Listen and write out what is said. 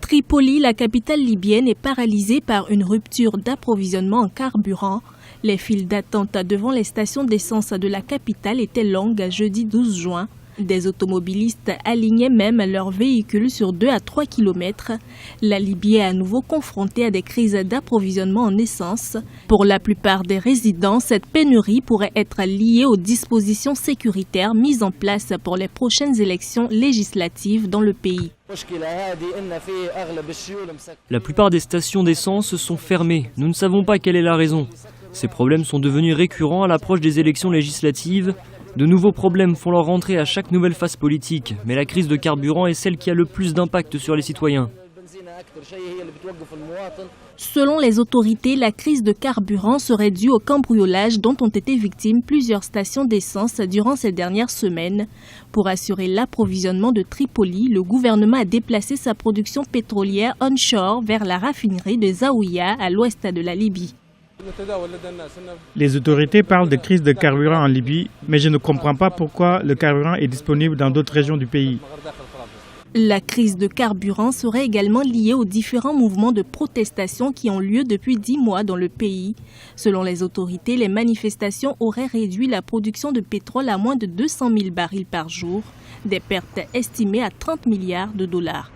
Tripoli, la capitale libyenne, est paralysée par une rupture d'approvisionnement en carburant. Les files d'attente devant les stations d'essence de la capitale étaient longues jeudi 12 juin. Des automobilistes alignaient même leurs véhicules sur 2 à 3 km. La Libye est à nouveau confrontée à des crises d'approvisionnement en essence. Pour la plupart des résidents, cette pénurie pourrait être liée aux dispositions sécuritaires mises en place pour les prochaines élections législatives dans le pays. La plupart des stations d'essence sont fermées. Nous ne savons pas quelle est la raison. Ces problèmes sont devenus récurrents à l'approche des élections législatives. De nouveaux problèmes font leur rentrée à chaque nouvelle phase politique, mais la crise de carburant est celle qui a le plus d'impact sur les citoyens. Selon les autorités, la crise de carburant serait due au cambriolage dont ont été victimes plusieurs stations d'essence durant ces dernières semaines. Pour assurer l'approvisionnement de Tripoli, le gouvernement a déplacé sa production pétrolière onshore vers la raffinerie de Zaouïa à l'ouest de la Libye. Les autorités parlent de crise de carburant en Libye, mais je ne comprends pas pourquoi le carburant est disponible dans d'autres régions du pays. La crise de carburant serait également liée aux différents mouvements de protestation qui ont lieu depuis 10 mois dans le pays. Selon les autorités, les manifestations auraient réduit la production de pétrole à moins de 200 000 barils par jour, des pertes estimées à 30 milliards de dollars.